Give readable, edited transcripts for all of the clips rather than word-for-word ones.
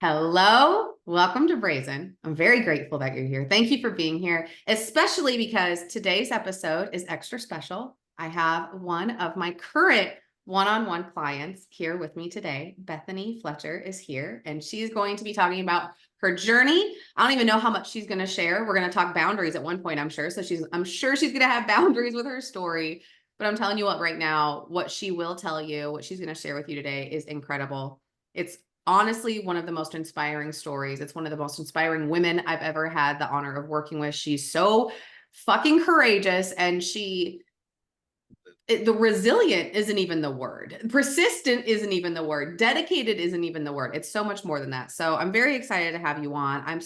Hello, welcome to Brazen. I'm very grateful that you're here. Thank you for being here, especially because today's episode is extra special. I have one of my current one-on-one clients here with me today. Bethany Fletcher is here, and she's going to be talking about her journey. I don't even know how much she's going to share. We're going to talk boundaries at one point, I'm sure. So I'm sure she's going to have boundaries with her story. But I'm telling you what, right now, what she will tell you, what she's going to share with you today is incredible. It's honestly one of the most inspiring stories. It's one of the most inspiring women I've ever had the honor of working with. She's so fucking courageous, and the resilient isn't even the word. Persistent isn't even the word. Dedicated isn't even the word. It's so much more than that. So I'm very excited to have you on. I'm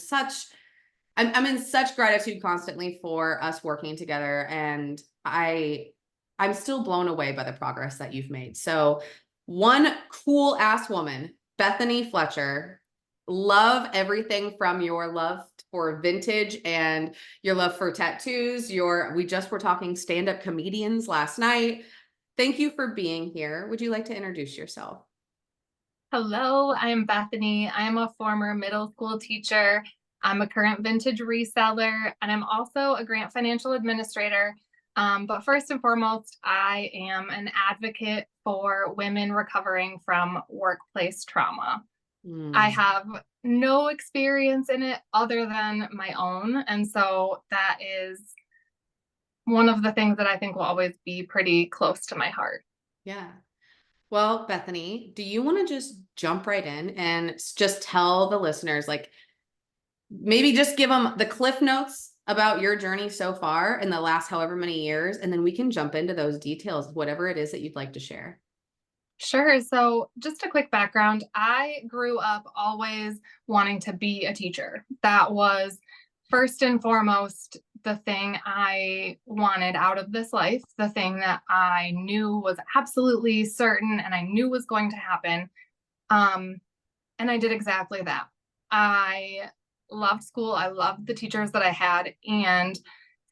in such gratitude constantly for us working together, and I'm still blown away by the progress that you've made. So one cool ass woman, Bethany Fletcher, love everything from your love for vintage and your love for tattoos. We just were talking stand-up comedians last night. Thank you for being here. Would you like to introduce yourself? Hello, I'm Bethany. I'm a former middle school teacher. I'm a current vintage reseller, and I'm also a grant financial administrator. But first and foremost, I am an advocate for women recovering from workplace trauma. I Mm. have no experience in it other than my own. And so that is one of the things that I think will always be pretty close to my heart. Yeah. Well, Bethany, do you want to just jump right in and just tell the listeners, like, maybe just give them the cliff notes about your journey so far in the last however many years, and then we can jump into those details, whatever it is that you'd like to share. Sure. So, just a quick background. I grew up always wanting to be a teacher. That was first and foremost the thing I wanted out of this life, the thing that I knew was absolutely certain and I knew was going to happen. Um, and I did exactly that. I loved school. I loved the teachers that I had. And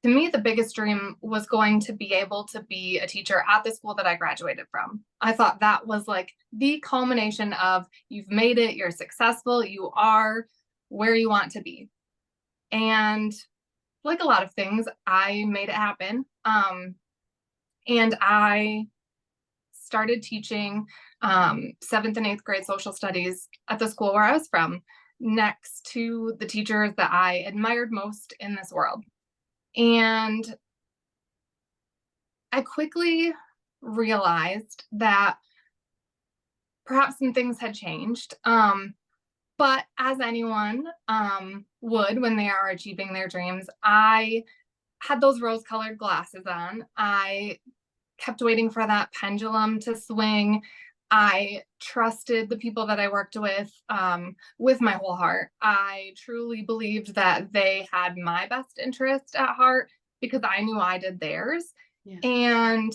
to me, the biggest dream was going to be able to be a teacher at the school that I graduated from. I thought that was like the culmination of you've made it, you're successful, you are where you want to be. And like a lot of things, I made it happen. And I started teaching seventh and eighth grade social studies at the school where I was from, next to the teachers that I admired most in this world. And I quickly realized that perhaps some things had changed. But as anyone would when they are achieving their dreams, I had those rose colored glasses on. I kept waiting for that pendulum to swing. I trusted the people that I worked with my whole heart. I truly believed that they had my best interest at heart because I knew I did theirs. Yeah. And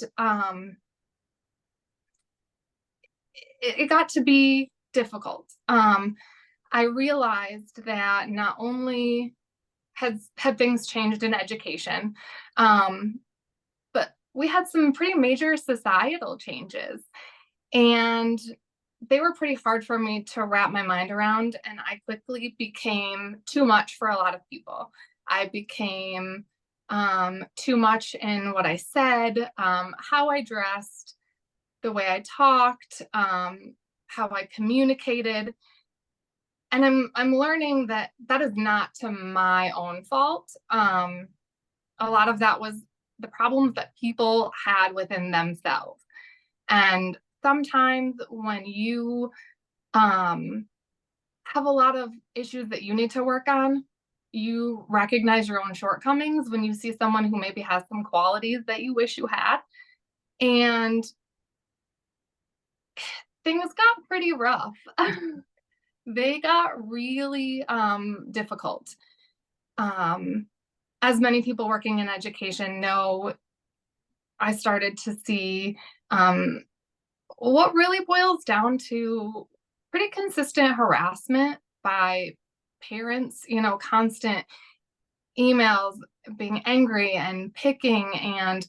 it got to be difficult. I realized that not only had things changed in education, but we had some pretty major societal changes, and they were pretty hard for me to wrap my mind around. And I quickly became too much for a lot of people. I became too much in what I said, how I dressed, the way I talked, how I communicated. And I'm learning that that is not to my own fault. A lot of that was the problems that people had within themselves. And sometimes when you have a lot of issues that you need to work on, you recognize your own shortcomings when you see someone who maybe has some qualities that you wish you had. And things got pretty rough. They got really difficult. Um, as many people working in education know, I started to see um, what really boils down to pretty consistent harassment by parents, constant emails, being angry and picking, and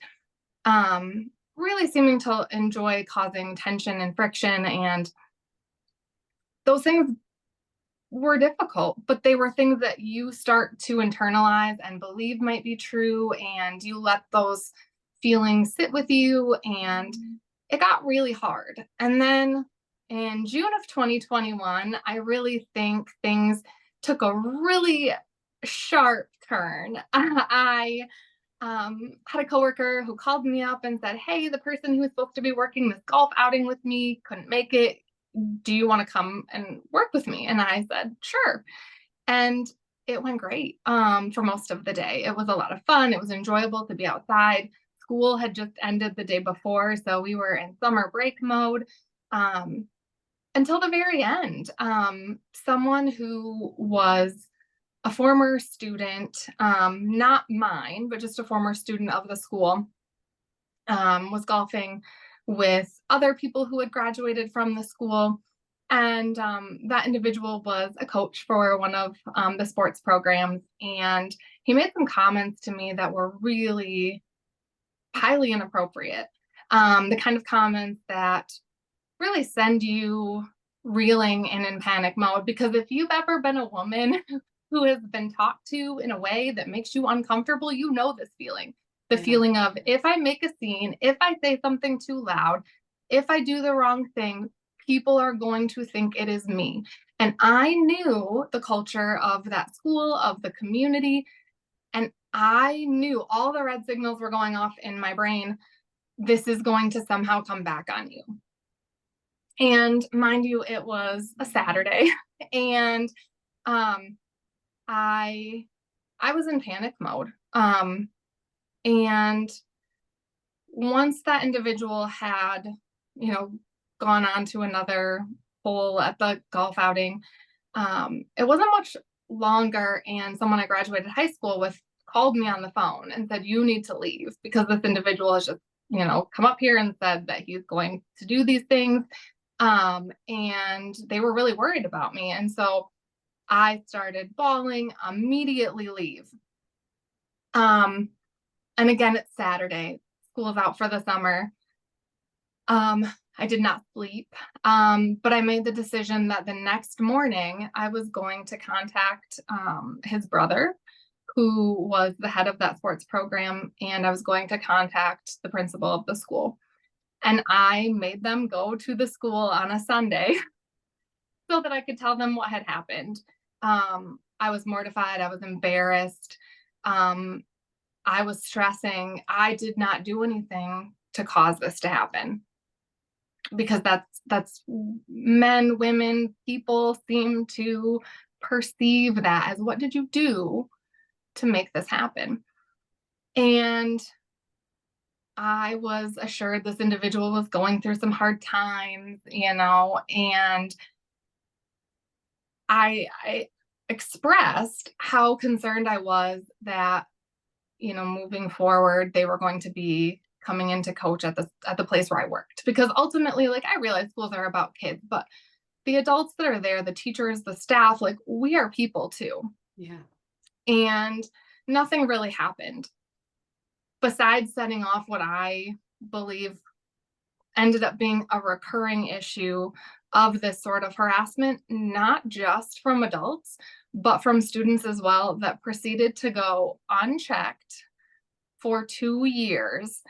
really seeming to enjoy causing tension and friction. And those things were difficult, but they were things that you start to internalize and believe might be true, and you let those feelings sit with you, and it got really hard. And then in June of 2021, I really think things took a really sharp turn. I had a coworker who called me up and said, "Hey, the person who was supposed to be working this golf outing with me couldn't make it. Do you want to come and work with me?" And I said, "Sure." And it went great for most of the day. It was a lot of fun. It was enjoyable to be outside. School had just ended the day before, so we were in summer break mode um, until the very end. Someone who was a former student, not mine, but just a former student of the school, was golfing with other people who had graduated from the school. And that individual was a coach for one of the sports programs. And he made some comments to me that were really highly inappropriate. The kind of comments that really send you reeling and in panic mode. Because if you've ever been a woman who has been talked to in a way that makes you uncomfortable, you know this feeling. The feeling of, if I make a scene, if I say something too loud, if I do the wrong thing, people are going to think it is me. And I knew the culture of that school, of the community, and I knew all the red signals were going off in my brain. This is going to somehow come back on you. And mind you, it was a Saturday, and I was in panic mode. And once that individual had, gone on to another hole at the golf outing, it wasn't much longer, and someone I graduated high school with called me on the phone and said, "You need to leave because this individual has just, come up here and said that he's going to do these things." And they were really worried about me. And so I started bawling, "Immediately leave." And again, it's Saturday. School's out for the summer. I did not sleep, but I made the decision that the next morning I was going to contact his brother, who was the head of that sports program, and I was going to contact the principal of the school. And I made them go to the school on a Sunday so that I could tell them what had happened. I was mortified. I was embarrassed. I was stressing. I did not do anything to cause this to happen, because that's men, women, people seem to perceive that as, what did you do to make this happen? And I was assured this individual was going through some hard times, and I expressed how concerned I was that, moving forward, they were going to be coming in to coach at the place where I worked. Because ultimately, I realize schools are about kids, but the adults that are there, the teachers, the staff, we are people too. Yeah. And nothing really happened besides setting off what I believe ended up being a recurring issue of this sort of harassment, not just from adults, but from students as well, that proceeded to go unchecked for 2 years,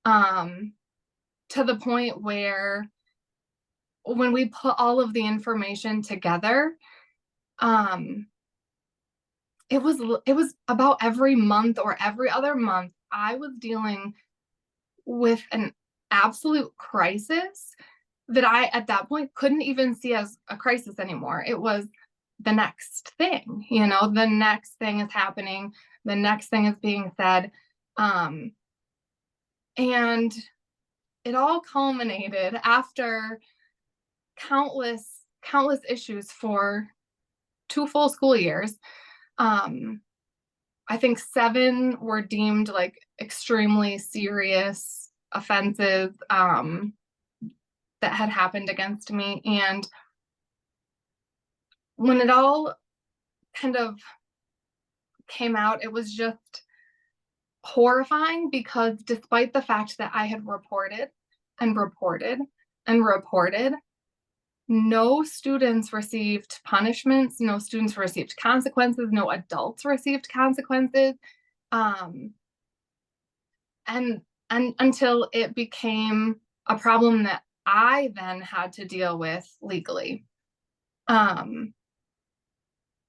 to the point where when we put all of the information together, it was about every month or every other month, I was dealing with an absolute crisis that I, at that point, couldn't even see as a crisis anymore. It was the next thing, the next thing is happening, the next thing is being said. And it all culminated after countless issues for 2 full school years. I think 7 were deemed extremely serious offenses that had happened against me. And when it all kind of came out, it was just horrifying, because despite the fact that I had reported and reported and reported, No students received punishments, no students received consequences, no adults received consequences. Um, and until it became a problem that I then had to deal with legally.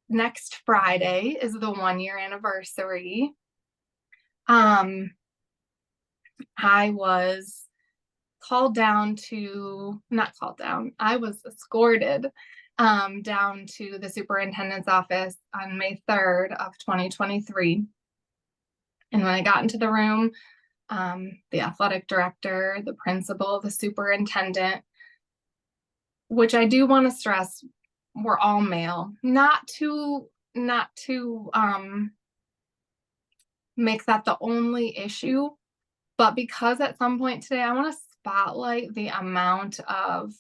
Next Friday is the 1 year anniversary. I was not called down, I was escorted down to the superintendent's office on May 3rd of 2023. And when I got into the room, the athletic director, the principal, the superintendent, which I do want to stress, were all male, not to make that the only issue, but because at some point today I want to spotlight the amount of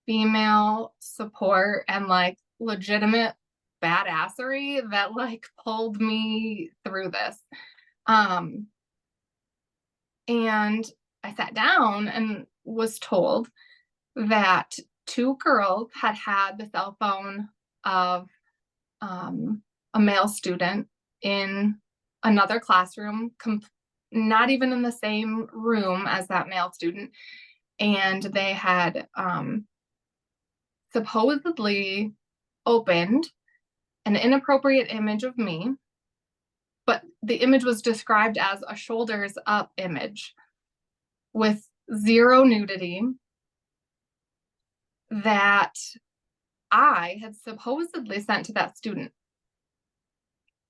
female support and like legitimate badassery that like pulled me through this. And I sat down and was told that two girls had had the cell phone of a male student in another classroom, not even in the same room as that male student. And they had supposedly opened an inappropriate image of me, but the image was described as a shoulders up image with zero nudity that I had supposedly sent to that student.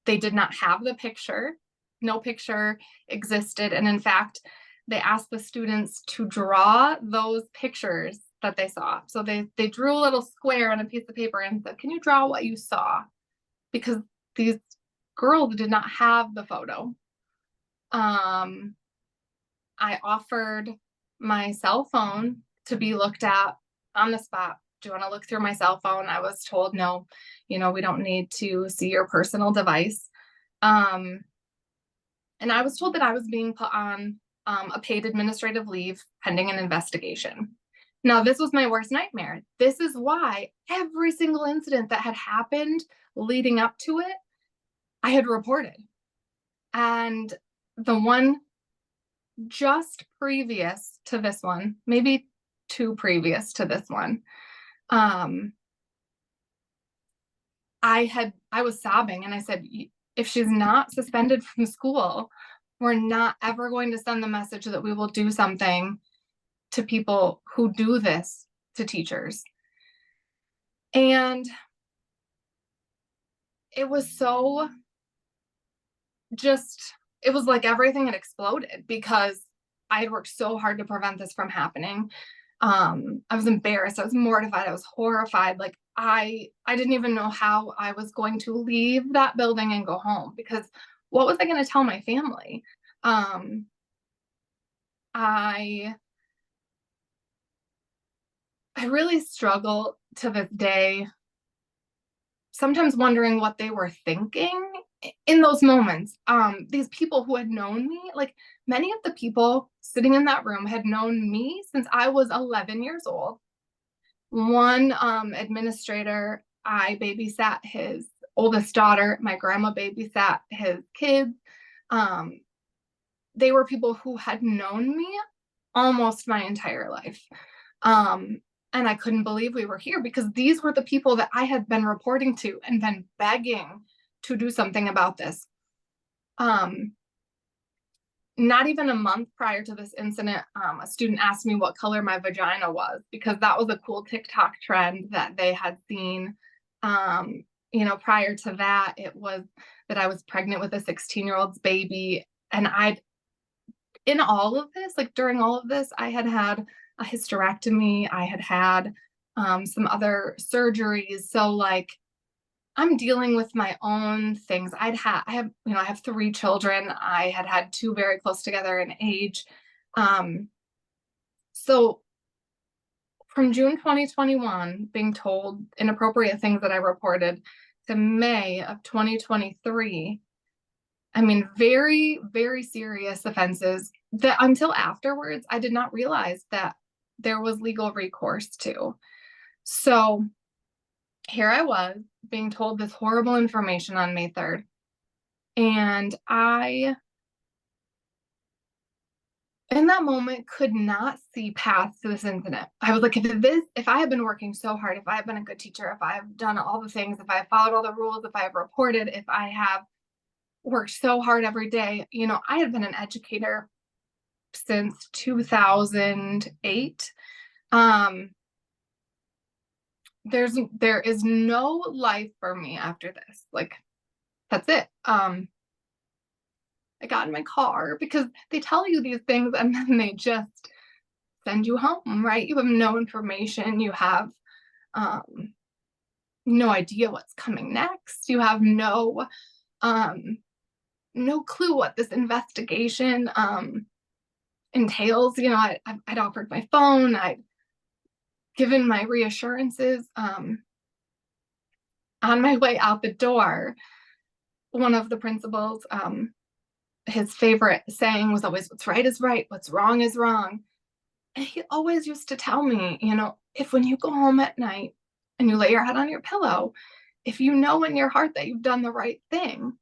They did not have the picture. No picture existed. And in fact, they asked the students to draw those pictures that they saw. So they drew a little square on a piece of paper and said, can you draw what you saw? Because these girls did not have the photo. I offered my cell phone to be looked at on the spot. Do you want to look through my cell phone? I was told, no, we don't need to see your personal device. And I was told that I was being put on a paid administrative leave pending an investigation. Now, this was my worst nightmare. This is why every single incident that had happened leading up to it, I had reported. And the one just previous to this one, maybe two previous to this one, I was sobbing and I said, if she's not suspended from school, we're not ever going to send the message that we will do something to people who do this to teachers. And it was so it was like everything had exploded because I had worked so hard to prevent this from happening. I was embarrassed. I was mortified. I was horrified. Like I didn't even know how I was going to leave that building and go home, because what was I going to tell my family? I really struggle to this day, sometimes wondering what they were thinking in those moments. These people who had known me, like many of the people sitting in that room had known me since I was 11 years old. One administrator, I babysat his oldest daughter. My grandma babysat his kids. They were people who had known me almost my entire life. And I couldn't believe we were here, because these were the people that I had been reporting to and been begging to do something about this. Not even a month prior to this incident, a student asked me what color my vagina was, because that was a cool TikTok trend that they had seen. Prior to that, it was that I was pregnant with a 16-year-old's baby. And in all of this, like during all of this, I had had a hysterectomy. I had had some other surgeries. So like, I'm dealing with my own things. I have 3 children. I had 2 very close together in age. So from June 2021, being told inappropriate things that I reported, to May of 2023, I mean, very, very serious offenses that until afterwards, I did not realize that there was legal recourse to. So here I was being told this horrible information on May 3rd. And I, in that moment, could not see past this incident. I was like, if I have been working so hard, if I have been a good teacher, if I have done all the things, if I have followed all the rules, if I have reported, if I have worked so hard every day, I had been an educator since 2008. There is no life for me after this. Like, that's it. I got in my car because they tell you these things and then they just send you home, right? You have no information. You have no idea what's coming next. You have no clue what this investigation entails. I'd offered my phone. I'd given my reassurances. On my way out the door, one of the principals, his favorite saying was always, what's right is right, what's wrong is wrong. And he always used to tell me, if when you go home at night and you lay your head on your pillow, if you know in your heart that you've done the right thing,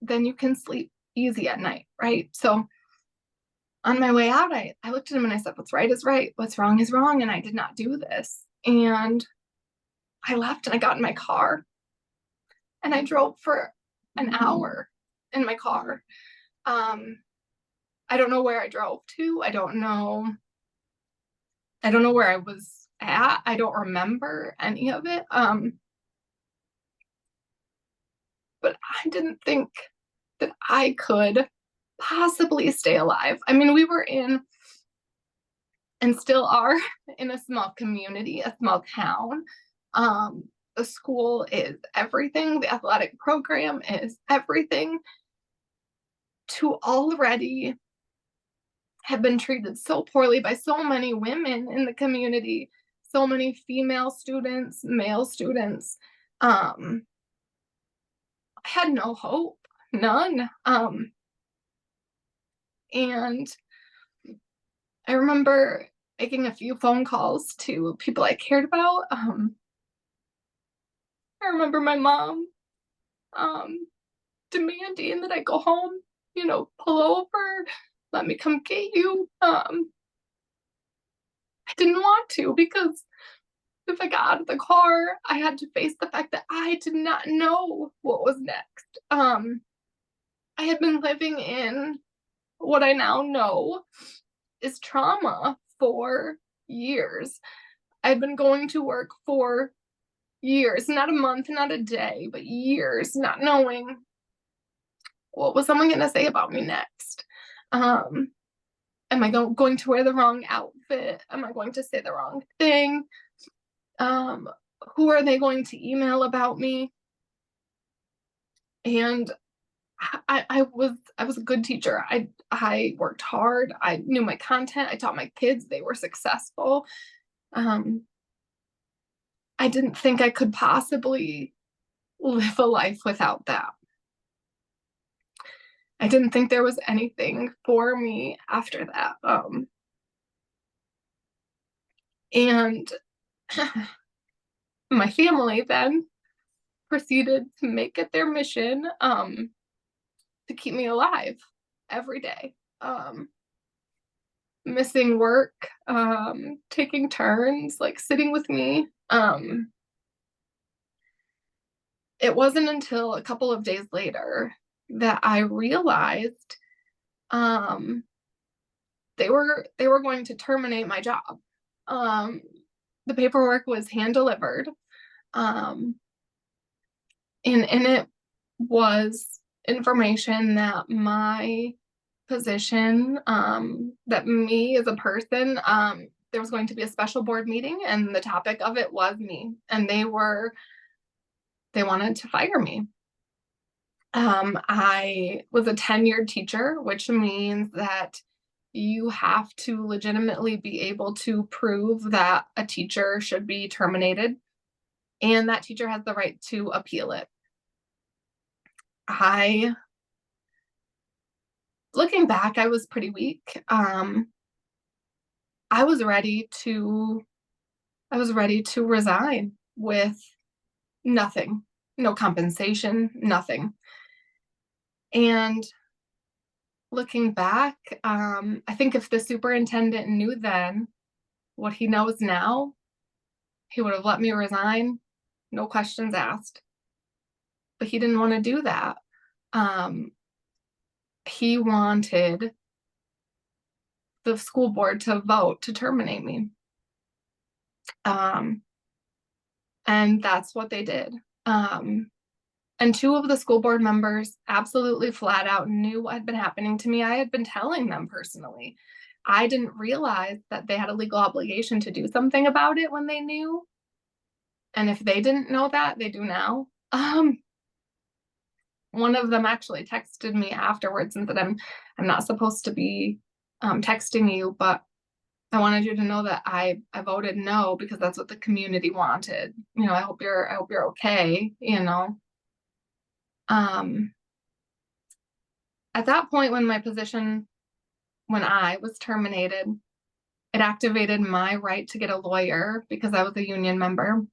then you can sleep easy at night, right? So on my way out, I looked at him and I said, what's right is right, what's wrong is wrong. And I did not do this. And I left and I got in my car and I drove for an hour in my car. I don't know where I drove to. I don't know where I was at. I don't remember any of it. But I didn't think that I could possibly stay alive. I mean, we were in, and still are, in a small community, a small town. The school is everything. The athletic program is everything. To already have been treated so poorly by so many women in the community, so many female students, male students. I had no hope, none. And I remember making a few phone calls to people I cared about. I remember my mom demanding that I go home, pull over, let me come get you. I didn't want to, because if I got out of the car, I had to face the fact that I did not know what was next. I had been living in what I now know is trauma for years. I'd been going to work for years, not a month, not a day, but years, not knowing what was someone going to say about me next. Am I going to wear the wrong outfit? Am I going to say the wrong thing? Who are they going to email about me? And I was a good teacher. I worked hard. I knew my content. I taught my kids. They were successful. I didn't think I could possibly live a life without that. I didn't think there was anything for me after that. And my family then proceeded to make it their mission to keep me alive every day. Missing work, taking turns, like sitting with me. It wasn't until a couple of days later that I realized they were going to terminate my job. The paperwork was hand delivered, and in it was information that my position, that me as a person, there was going to be a special board meeting, and the topic of it was me, and they wanted to fire me. I was a tenured teacher, which means that you have to legitimately be able to prove that a teacher should be terminated, and that teacher has the right to appeal it. Looking back, I was pretty weak. I was ready to I was ready to resign with nothing, no compensation, nothing. And looking back, I think if the superintendent knew then what he knows now, he would have let me resign, no questions asked. But he didn't want to do that. Um, he wanted the school board to vote to terminate me. Um, and that's what they did. And two of the school board members absolutely flat out knew what had been happening to me. I had been telling them personally. I didn't realize that they had a legal obligation to do something about it when they knew. And if they didn't know that, they do now. One of them actually texted me afterwards and said, I'm not supposed to be texting you, but I wanted you to know that I voted no because that's what the community wanted. I hope you're okay, At that point when I was terminated, it activated my right to get a lawyer because I was a union member.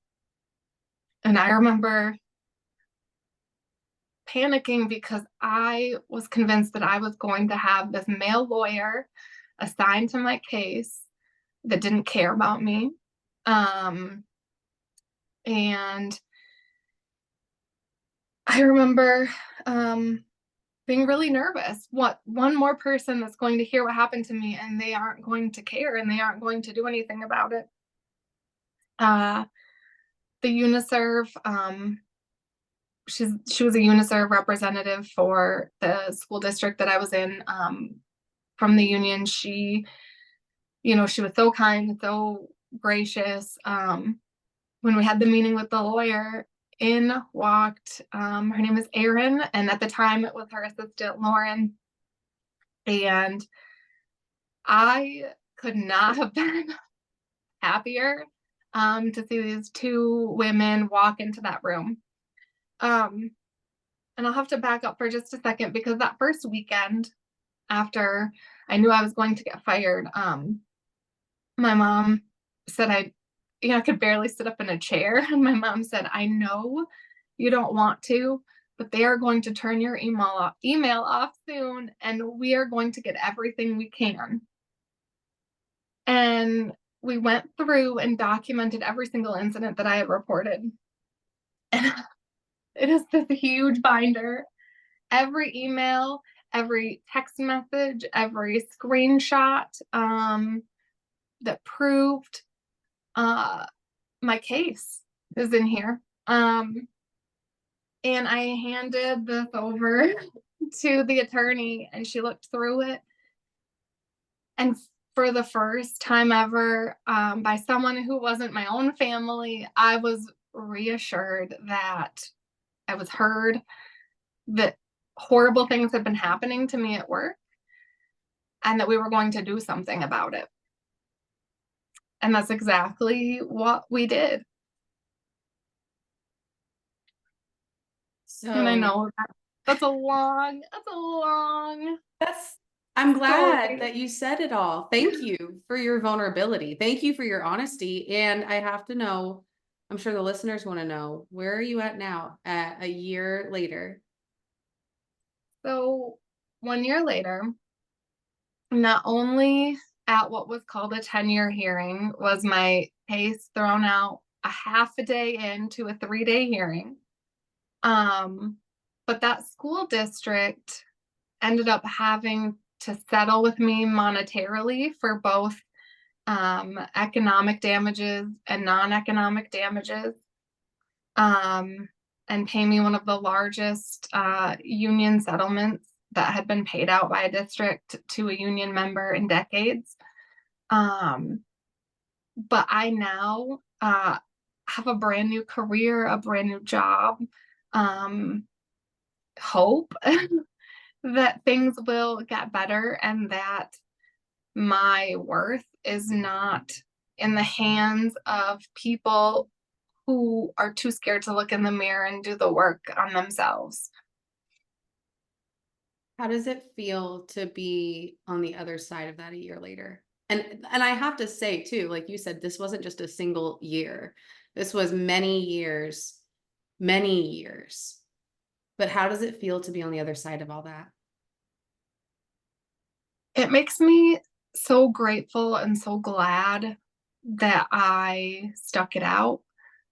And I remember panicking because I was convinced that I was going to have this male lawyer assigned to my case that didn't care about me. And I remember being really nervous. What one more person that's going to hear what happened to me and they aren't going to care and they aren't going to do anything about it. The UNICERV, she was a UNICERV representative for the school district that I was in, from the union. She was so kind, so gracious. When we had the meeting with the lawyer, in walked, her name is Erin, and at the time it was her assistant, Lauren. And I could not have been happier to see these two women walk into that room. And I'll have to back up for just a second because that first weekend after I knew I was going to get fired, my mom said I could barely sit up in a chair. And my mom said, I know you don't want to, but they are going to turn your email off soon, and we are going to get everything we can. And we went through and documented every single incident that I had reported. And it is this huge binder. Every email, every text message, every screenshot that proved my case is in here. And I handed this over to the attorney and she looked through it. And for the first time ever, by someone who wasn't my own family, I was reassured that I was heard, that horrible things had been happening to me at work, and that we were going to do something about it. And that's exactly what we did. And I know that's a long I'm glad story. that you said it all. Thank you for your vulnerability. Thank you for your honesty. And I have to know, I'm sure the listeners want to know, where are you at now at a year later? So 1 year later, not only at what was called a 10-year hearing was my case thrown out a half a day into a 3-day hearing. But that school district ended up having to settle with me monetarily for both economic damages and non-economic damages, and pay me one of the largest union settlements that had been paid out by a district to a union member in decades. But I now have a brand new career, a brand new job, hope that things will get better and that my worth is not in the hands of people who are too scared to look in the mirror and do the work on themselves. How does it feel to be on the other side of that a year later? And I have to say too, like you said, this wasn't just a single year. This was many years, many years. But how does it feel to be on the other side of all that? It makes me so grateful and so glad that I stuck it out,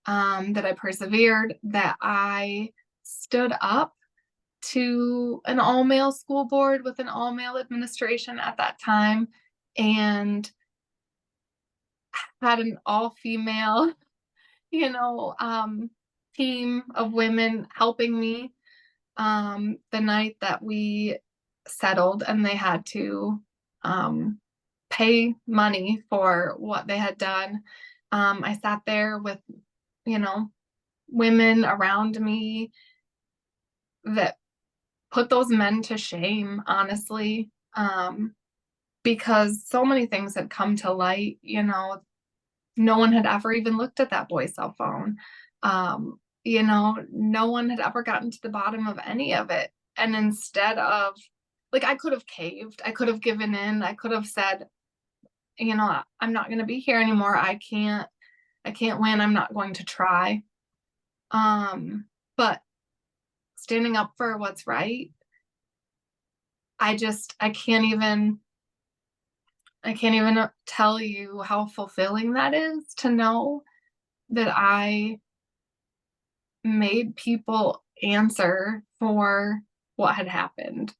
that I persevered, that I stood up to an all male school board with an all male administration at that time, and had an all female, you know, team of women helping me. The night that we settled and they had to pay money for what they had done, I sat there with, you know, women around me that put those men to shame, honestly, because so many things had come to light. You know, no one had ever even looked at that boy's cell phone. You know, no one had ever gotten to the bottom of any of it. And instead of, like, I could have caved, I could have given in, I could have said, you know, I'm not going to be here anymore. I can't win. I'm not going to try. But standing up for what's right, I can't even tell you how fulfilling that is, to know that I made people answer for what had happened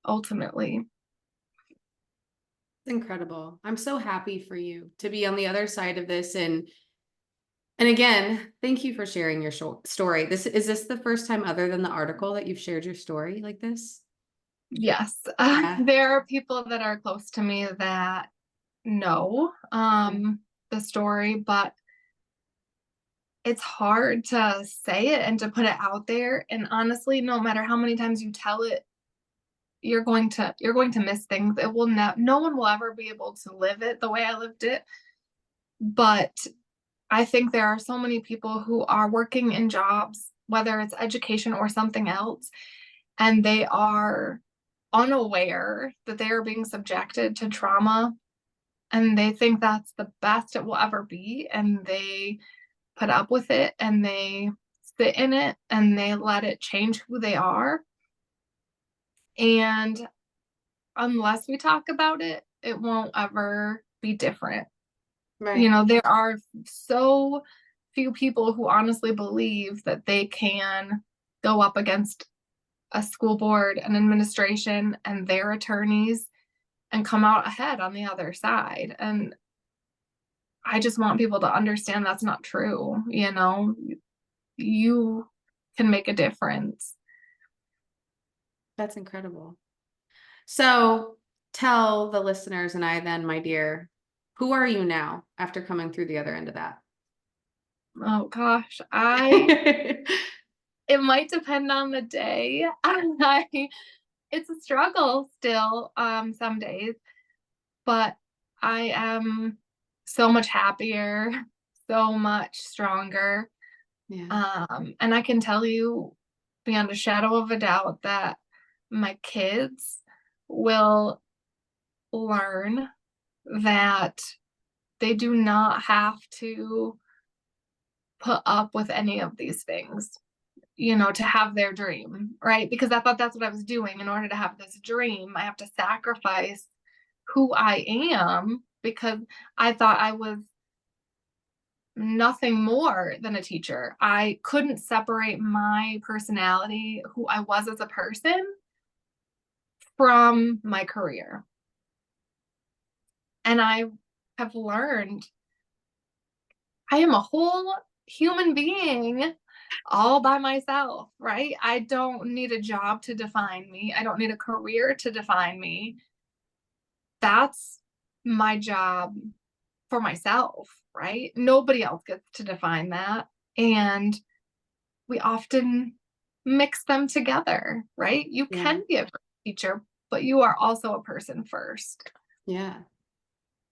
ultimately. It's incredible. I'm so happy for you to be on the other side of this. And again, thank you for sharing your story. Is this the first time other than the article that you've shared your story like this? Yes, Yeah. there are people that are close to me that know the story, but it's hard to say it and to put it out there. And honestly, no matter how many times you tell it, you're going to miss things. It will no one will ever be able to live it the way I lived it. But I think there are so many people who are working in jobs, whether it's education or something else, and they are unaware that they are being subjected to trauma, and they think that's the best it will ever be, and they put up with it and they sit in it and they let it change who they are. And unless we talk about it, it won't ever be different. You Right. know, there are so few people who honestly believe that they can go up against a school board, an administration, and their attorneys and come out ahead on the other side. And I just want people to understand that's not true. You know, you can make a difference. That's incredible. So tell the listeners and I then, my dear, who are you now after coming through the other end of that? Oh gosh, it might depend on the day. It's a struggle still, some days, but I am so much happier, so much stronger. Yeah. And I can tell you beyond a shadow of a doubt that my kids will learn that they do not have to put up with any of these things, you know, to have their dream, right? Because I thought that's what I was doing. In order to have this dream, I have to sacrifice who I am, because I thought I was nothing more than a teacher. I couldn't separate my personality, who I was as a person, from my career. And I have learned I am a whole human being all by myself, right? I don't need a job to define me. I don't need a career to define me. That's my job for myself, right? Nobody else gets to define that. And we often mix them together, right? You Yeah. can be a teacher, but you are also a person first. Yeah.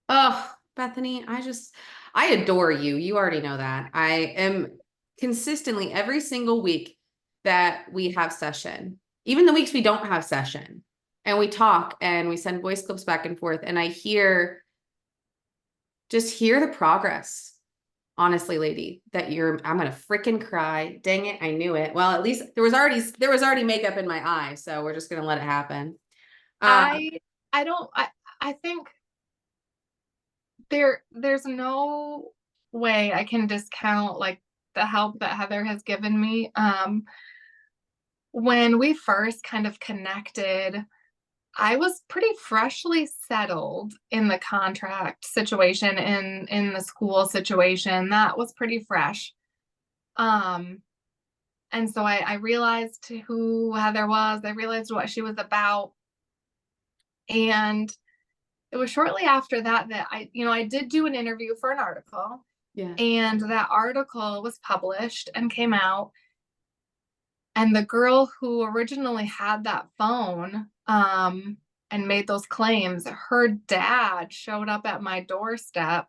Oh, Bethany, I adore you. You already know that. I am consistently every single week that we have session, even the weeks we don't have session, and we talk and we send voice clips back and forth. And I hear just hear the progress. Honestly, lady, I'm gonna freaking cry. Dang it, I knew it. Well, at least there was already makeup in my eye, so we're just gonna let it happen. I don't I think there's no way I can discount like the help that Heather has given me. When we first kind of connected, I was pretty freshly settled in the contract situation, in the school situation. That was pretty fresh. Um, and so I realized who Heather was. I realized what she was about. And it was shortly after that that I did do an interview for an article. Yeah. And that article was published and came out. And the girl who originally had that phone, and made those claims, her dad showed up at my doorstep.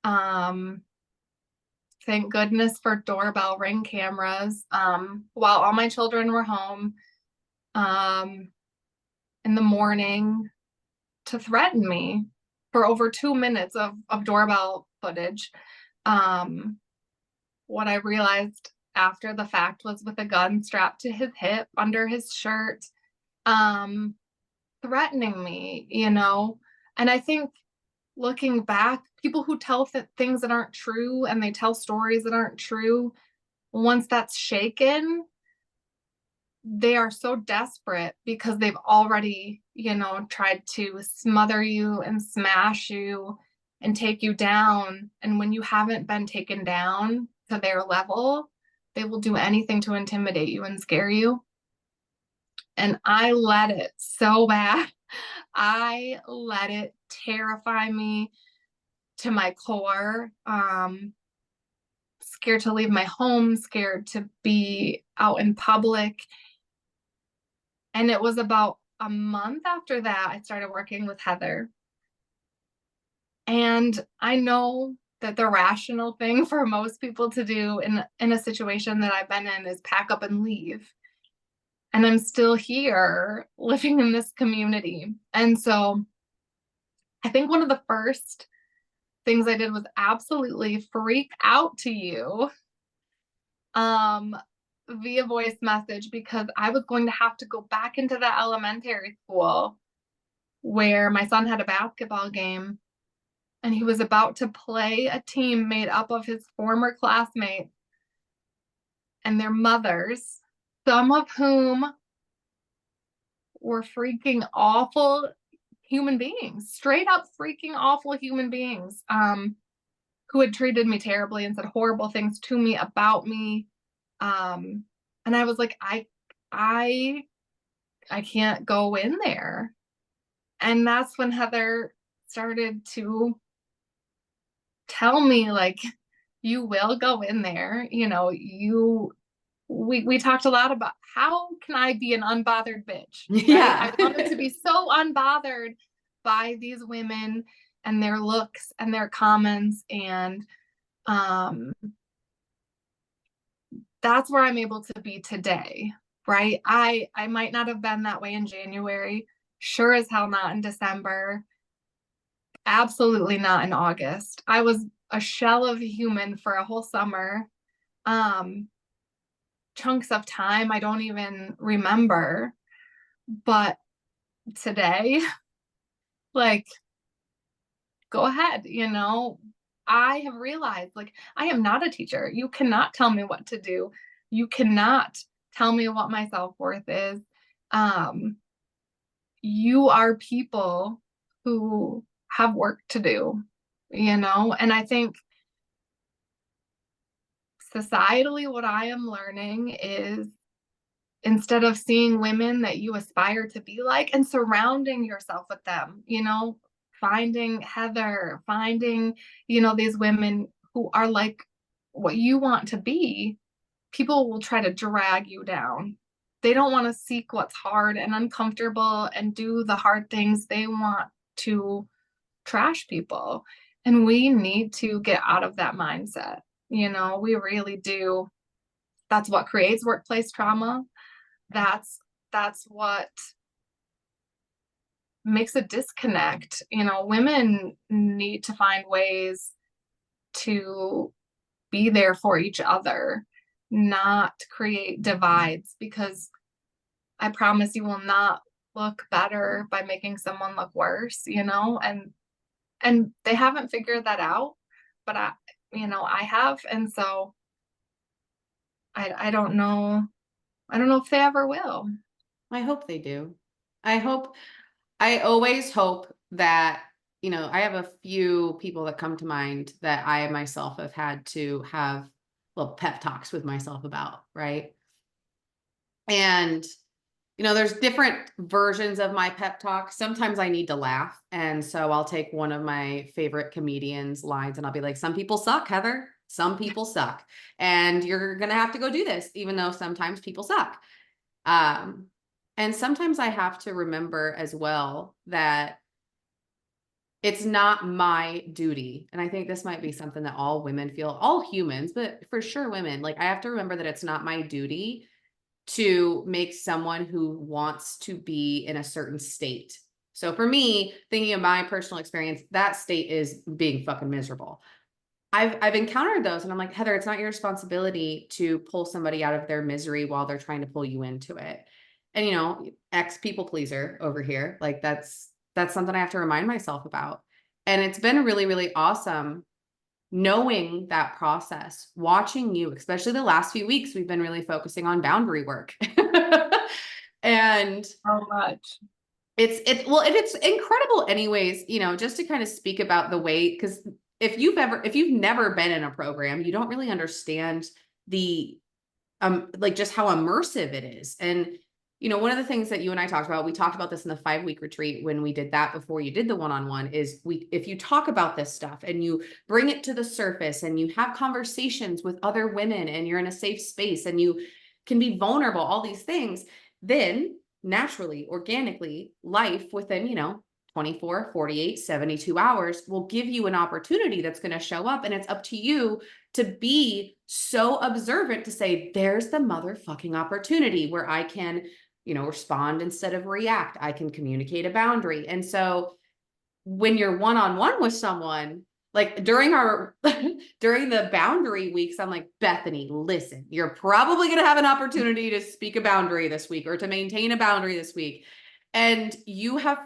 Um, thank goodness for doorbell ring cameras, while all my children were home, um, in the morning, to threaten me for over 2 minutes of doorbell footage. Um, what I realized after the fact was with a gun strapped to his hip under his shirt, threatening me. And I think looking back, people who tell things that aren't true and they tell stories that aren't true, once that's shaken, they are so desperate because they've already, tried to smother you and smash you and take you down. And when you haven't been taken down to their level, they will do anything to intimidate you and scare you. And I let it so bad. I let it terrify me to my core. Scared to leave my home, scared to be out in public. And it was about a month after that, I started working with Heather. And I know that the rational thing for most people to do in a situation that I've been in is pack up and leave. And I'm still here living in this community. And so I think one of the first things I did was absolutely freak out to you, via voice message, because I was going to have to go back into that elementary school where my son had a basketball game and he was about to play a team made up of his former classmates and their mothers, some of whom were freaking awful human beings, straight up freaking awful human beings, who had treated me terribly and said horrible things to me about me. And I was like, I can't go in there. And that's when Heather started to tell me, like, you will go in there. We talked a lot about how can I be an unbothered bitch, right? Yeah. I wanted to be so unbothered by these women and their looks and their comments. And that's where I'm able to be today, right? I might not have been that way in January, sure as hell not in December, absolutely not in August. I was a shell of a human for a whole summer. Chunks of time I don't even remember. But today, like, go ahead, I have realized, like, I am not a teacher. You cannot tell me what to do. You cannot tell me what my self-worth is. You are people who have work to do, and I think societally, what I am learning is, instead of seeing women that you aspire to be like and surrounding yourself with them, finding Heather, finding, these women who are like what you want to be, people will try to drag you down. They don't want to seek what's hard and uncomfortable and do the hard things. They want to trash people. And we need to get out of that mindset. We really do. That's what creates workplace trauma. That's what makes a disconnect. Women need to find ways to be there for each other, not create divides, because I promise you will not look better by making someone look worse, and they haven't figured that out, but I have. And so I don't know. I don't know if they ever will. I hope they do. I always hope that, I have a few people that come to mind that I myself have had to have, well, pep talks with myself about, right? And, there's different versions of my pep talk. Sometimes I need to laugh. And so I'll take one of my favorite comedians' lines and I'll be like, some people suck, Heather. Some people suck. And you're going to have to go do this, even though sometimes people suck. Um, and sometimes I have to remember as well that it's not my duty. And I think this might be something that all women feel, all humans, but for sure women, like I have to remember that it's not my duty to make someone who wants to be in a certain state. So for me, thinking of my personal experience, that state is being fucking miserable. I've encountered those and I'm like, Heather, it's not your responsibility to pull somebody out of their misery while they're trying to pull you into it. And ex people pleaser over here, like that's something I have to remind myself about. And it's been really, really awesome knowing that process, watching you, especially the last few weeks, we've been really focusing on boundary work. And So much. it's incredible anyways, just to kind of speak about the way, because if you've never been in a program, you don't really understand the like just how immersive it is. And one of the things that you and I talked about, we talked about this in the 5-week retreat when we did that before you did the one-on-one, is if you talk about this stuff and you bring it to the surface and you have conversations with other women and you're in a safe space and you can be vulnerable, all these things, then naturally, organically, life within, 24, 48, 72 hours will give you an opportunity that's going to show up. And it's up to you to be so observant to say, there's the motherfucking opportunity where I can, respond instead of react. I can communicate a boundary. And so when you're one-on-one with someone, like during the boundary weeks, I'm like, Bethany, listen, you're probably going to have an opportunity to speak a boundary this week or to maintain a boundary this week. And you have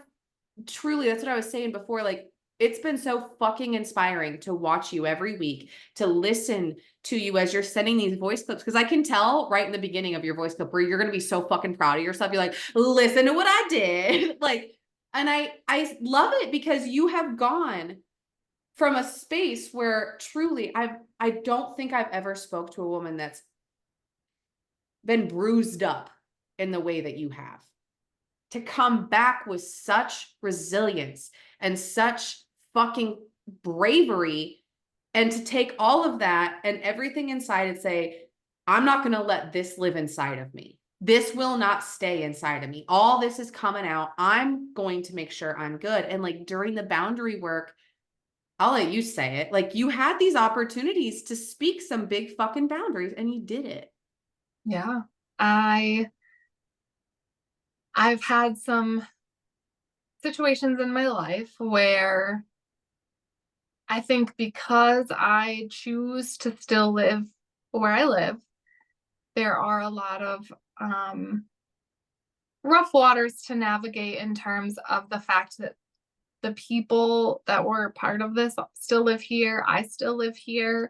truly, that's what I was saying before, like, it's been so fucking inspiring to watch you every week, to listen to you as you're sending these voice clips. Cause I can tell right in the beginning of your voice clip where you're going to be so fucking proud of yourself. You're like, listen to what I did. Like, and I love it because you have gone from a space where truly I don't think I've ever spoke to a woman that's been bruised up in the way that you have. To come back with such resilience and such fucking bravery, and to take all of that and everything inside and say, I'm not going to let this live inside of me. This will not stay inside of me. All this is coming out. I'm going to make sure I'm good. And like during the boundary work, I'll let you say it. Like you had these opportunities to speak some big fucking boundaries and you did it. Yeah. I've had some situations in my life where I think because I choose to still live where I live, there are a lot of rough waters to navigate in terms of the fact that the people that were part of this still live here. I still live here.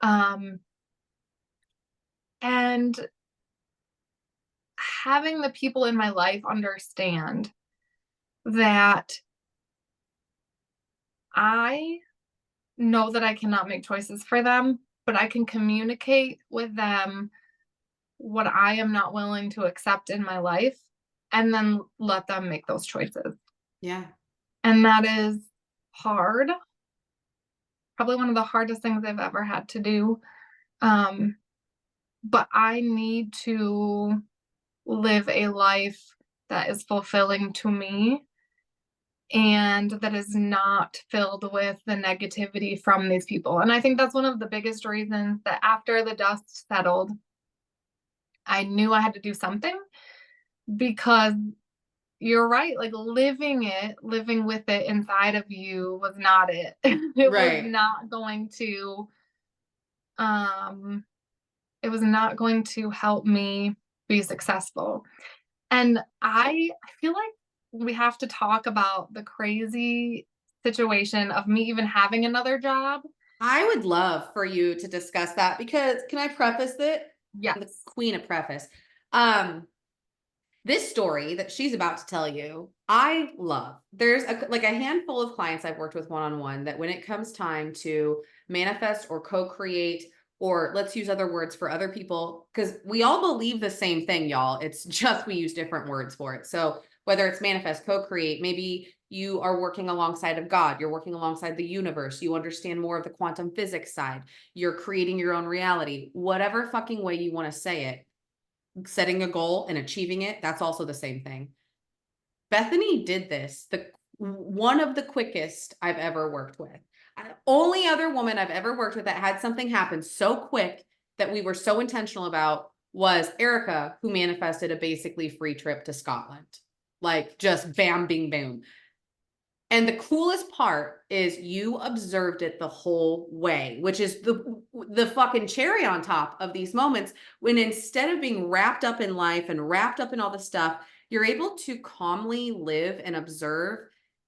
And having the people in my life understand that I know that I cannot make choices for them, but I can communicate with them what I am not willing to accept in my life and then let them make those choices. Yeah. And that is hard. Probably one of the hardest things I've ever had to do. But I need to live a life that is fulfilling to me and that is not filled with the negativity from these people. And I think that's one of the biggest reasons that after the dust settled, I knew I had to do something, because you're right. Like living with it inside of you was not it. It was Right. not going to, um, it was not going to help me be successful. And I feel like we have to talk about the crazy situation of me even having another job. I would love for you to discuss that because can I preface it? I'm the Yes. queen of preface. Um, this story that she's about to tell you, I love. There's like a handful of clients I've worked with one-on-one that when it comes time to manifest or co-create, or let's use other words for other people, because we all believe the same thing, y'all. It's just we use different words for it. So whether it's manifest, co-create, maybe you are working alongside of God, you're working alongside the universe, you understand more of the quantum physics side, you're creating your own reality, whatever fucking way you want to say it, setting a goal and achieving it, that's also the same thing. Bethany did this, the one of the quickest I've ever worked with. Only other woman I've ever worked with that had something happen so quick that we were so intentional about was Erica, who manifested a basically free trip to Scotland. Like just bam, bing, boom. And the coolest part is you observed it the whole way, which is the fucking cherry on top of these moments when instead of being wrapped up in life and wrapped up in all the stuff, you're able to calmly live and observe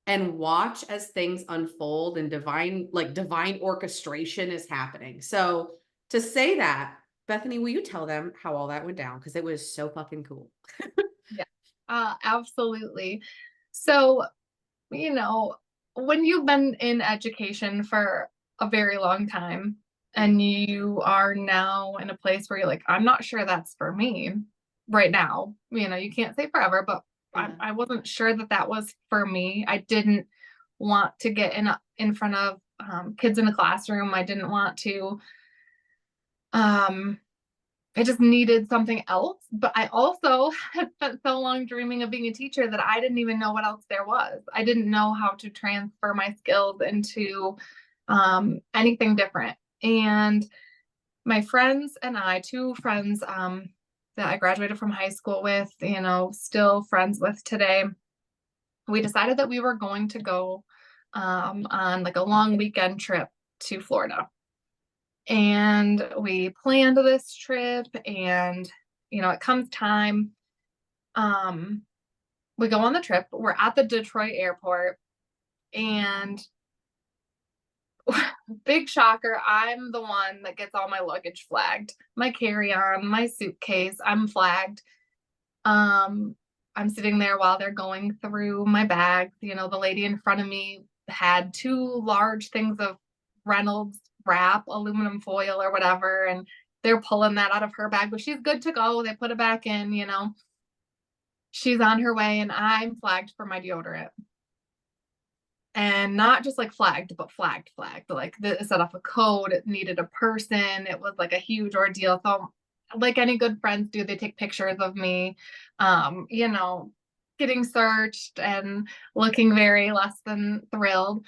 and watch as things unfold and divine orchestration is happening. So to say that, Bethany, will you tell them how all that went down? Because it was so fucking cool. Yeah. Absolutely. So, you know, when you've been in education for a very long time and you are now in a place where you're like, I'm not sure that's for me right now. You can't say forever, but Yeah. I wasn't sure that that was for me. I didn't want to get in front of kids in the classroom. I didn't want to. Um, I just needed something else. But I also had spent so long dreaming of being a teacher that I didn't even know what else there was. I didn't know how to transfer my skills into anything different. And my friends and I, two friends that I graduated from high school with, still friends with today, we decided that we were going to go on like a long weekend trip to Florida. And we planned this trip, and it comes time. Um, we go on the trip. We're at the Detroit airport, and big shocker, I'm the one that gets all my luggage flagged. My carry-on, my suitcase, I'm flagged. Um, I'm sitting there while they're going through my bags. The lady in front of me had two large things of Reynolds wrap, aluminum foil or whatever, and they're pulling that out of her bag, but she's good to go. They put it back in. She's on her way, and I'm flagged for my deodorant. And not just like flagged, but flagged. Like it set off a code, it needed a person. It was like a huge ordeal. So, like any good friends do, they take pictures of me, um, you know, getting searched and looking very less than thrilled.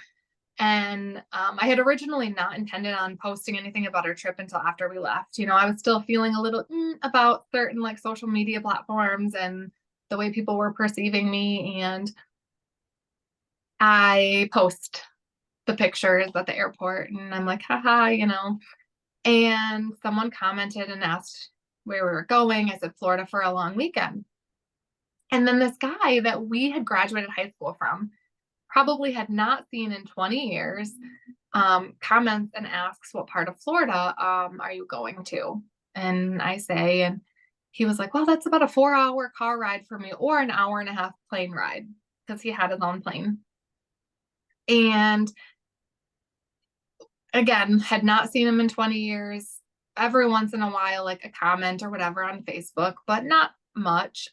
And I had originally not intended on posting anything about our trip until after we left. I was still feeling a little about certain like social media platforms and the way people were perceiving me. And I post the pictures at the airport and I'm like, haha. And someone commented and asked where we were going. I said, Florida for a long weekend. And then this guy that we had graduated high school from, probably had not seen in 20 years, comments and asks, what part of Florida are you going to? And I say, and he was like, well, that's about a 4-hour car ride for me or an hour and a half plane ride because he had his own plane. And again, had not seen him in 20 years. Every once in a while, like a comment or whatever on Facebook, but not much.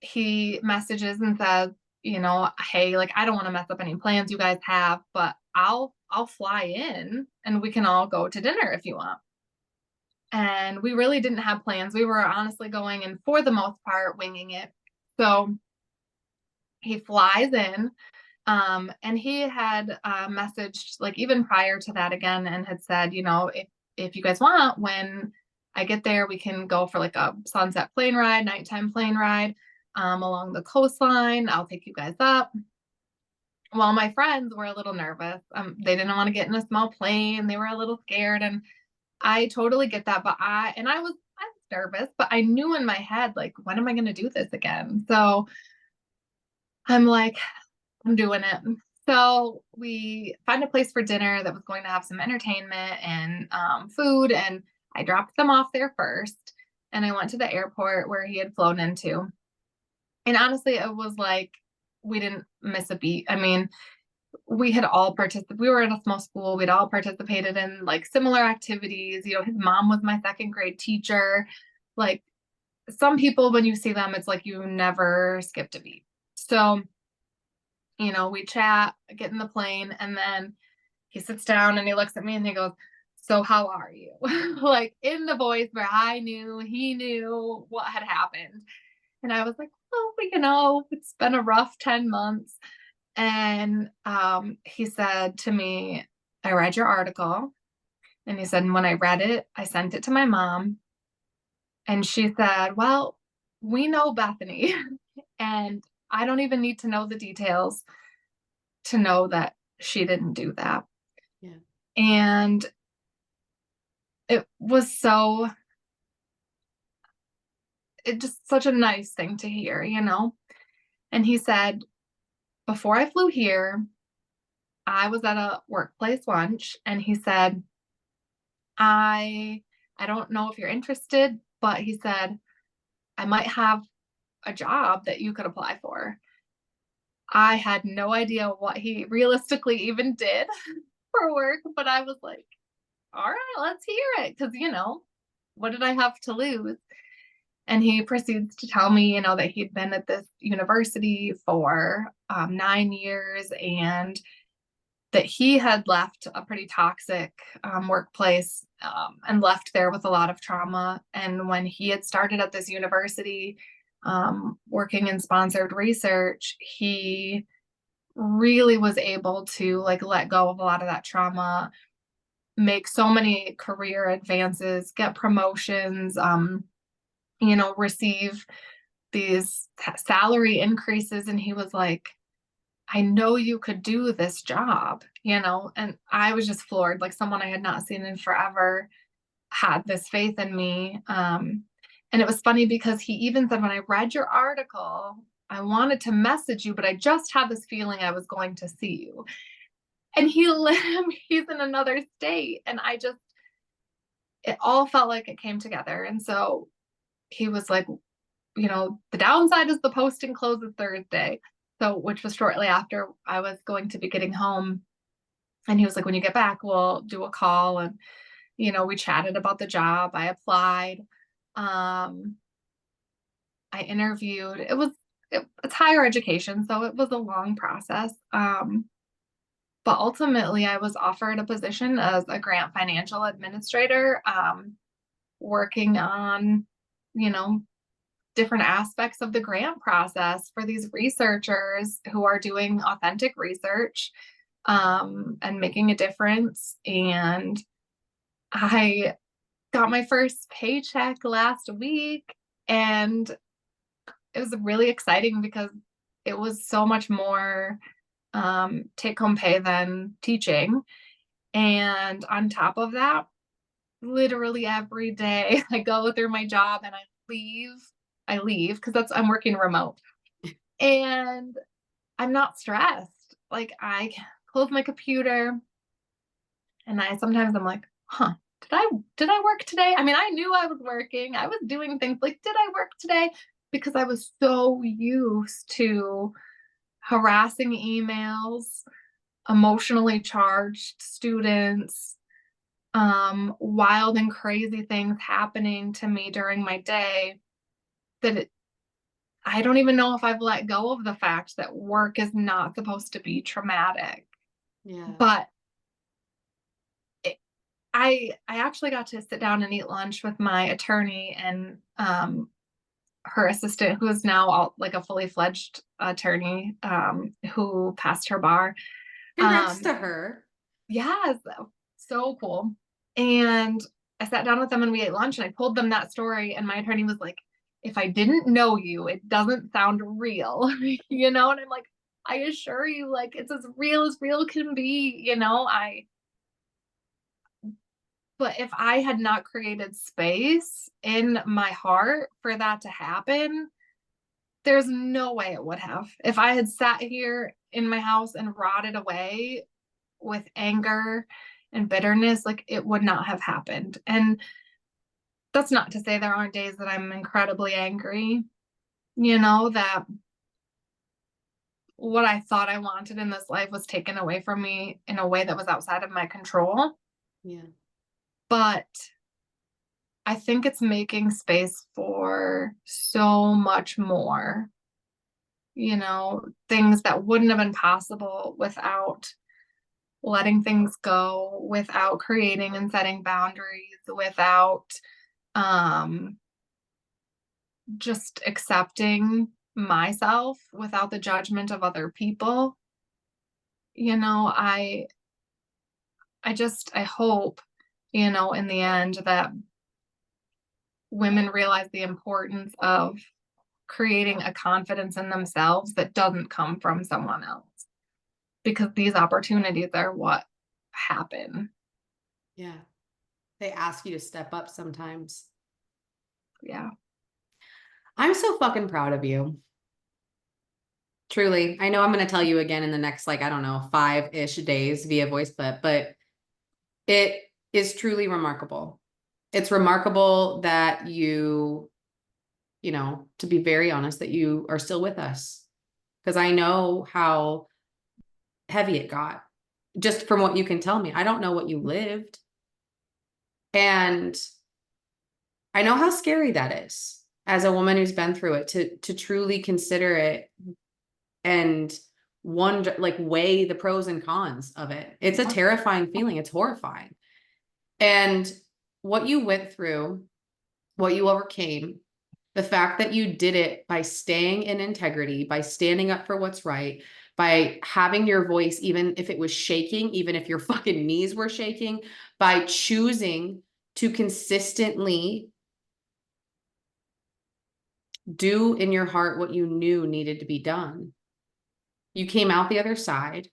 He messages and says, hey, like I don't want to mess up any plans you guys have, but I'll fly in and we can all go to dinner if you want. And we really didn't have plans. We were honestly going and for the most part winging it. So he flies in. And he had messaged like even prior to that again and had said, if you guys want, when I get there, we can go for like a sunset plane ride, nighttime plane ride. along the coastline. I'll take you guys up. Well, my friends were a little nervous. They didn't want to get in a small plane. They were a little scared, and I totally get that. But I was nervous, but I knew in my head, like, when am I going to do this again? So I'm like, I'm doing it. So we find a place for dinner that was going to have some entertainment and food, and I dropped them off there first. And I went to the airport where he had flown into. And honestly, it was like we didn't miss a beat. I mean, we had all participated. We were in a small school. We'd all participated in like similar activities. You know, his mom was my second grade teacher. Like, some people, when you see them, it's like you never skipped a beat. So, you know, we chat, get in the plane, and then he sits down and he looks at me and he goes, "So how are you?" Like, in the voice where I knew he knew what had happened. And I was like, "Oh, you know, it's been a rough 10 months." And he said to me, "I read your article." And he said, "And when I read it, I sent it to my mom. And she said, well, we know Bethany, and I don't even need to know the details to know that she didn't do that." Yeah. And it was it just such a nice thing to hear, you know? And he said, "Before I flew here, I was at a workplace lunch," and he said, I don't know if you're interested, but he said, "I might have a job that you could apply for." I had no idea what he realistically even did for work, but I was like, all right, let's hear it. Cause, you know, what did I have to lose? And he proceeds to tell me, you know, that he'd been at this university for 9 years, and that he had left a pretty toxic workplace, and left there with a lot of trauma. And when he had started at this university, working in sponsored research, he really was able to like let go of a lot of that trauma, make so many career advances, get promotions, you know, receive these salary increases. And he was like, "I know you could do this job," you know? And I was just floored. Like, someone I had not seen in forever had this faith in me. And it was funny because he even said, "When I read your article, I wanted to message you, but I just had this feeling I was going to see you." And he's in another state. And it all felt like it came together. And so he was like, you know, the downside is the posting closes Thursday. So, which was shortly after I was going to be getting home. And he was like, "When you get back, we'll do a call." And, you know, we chatted about the job. I applied. Um, I interviewed. It's higher education, so it was a long process. But ultimately, I was offered a position as a grant financial administrator, working on, you know, different aspects of the grant process for these researchers who are doing authentic research, and making a difference. And I got my first paycheck last week, and it was really exciting because it was so much more take home pay than teaching. And on top of that, literally every day I go through my job and I leave because I'm working remote, and I'm not stressed. Like, I close my computer and I'm like, huh, did I work today? I mean, I knew I was working. I was doing things like, did I work today? Because I was so used to harassing emails, emotionally charged students, wild and crazy things happening to me during my day, that I don't even know if I've let go of the fact that work is not supposed to be traumatic. Yeah. But I actually got to sit down and eat lunch with my attorney and her assistant, who is now like a fully fledged attorney, who passed her bar. Congrats to her. Yes, so cool. And I sat down with them and we ate lunch, and I told them that story. And my attorney was like, if I didn't know you, it doesn't sound real, you know? And I'm like, I assure you, like, it's as real can be, you know? But if I had not created space in my heart for that to happen, there's no way it would have. If I had sat here in my house and rotted away with anger and bitterness, like it would not have happened. And that's not to say there aren't days that I'm incredibly angry, you know, that what I thought I wanted in this life was taken away from me in a way that was outside of my control. Yeah. But I think it's making space for so much more, you know, things that wouldn't have been possible without letting things go, without creating and setting boundaries, without um, just accepting myself without the judgment of other people. You know, I hope, you know, in the end that women realize the importance of creating a confidence in themselves that doesn't come from someone else, because these opportunities are what happen. Yeah. They ask you to step up sometimes. Yeah. I'm so fucking proud of you. Truly. I know I'm going to tell you again in the next, like, I don't know, 5-ish days via voice clip, but it is truly remarkable. It's remarkable that you know, to be very honest, that you are still with us. Because I know how heavy it got just from what you can tell me. I don't know what you lived. And I know how scary that is as a woman who's been through it to truly consider it and wonder, like, weigh the pros and cons of it. It's a terrifying feeling. It's horrifying. And what you went through, what you overcame, the fact that you did it by staying in integrity, by standing up for what's right, by having your voice, even if it was shaking, even if your fucking knees were shaking, by choosing to consistently do in your heart what you knew needed to be done. You came out the other side.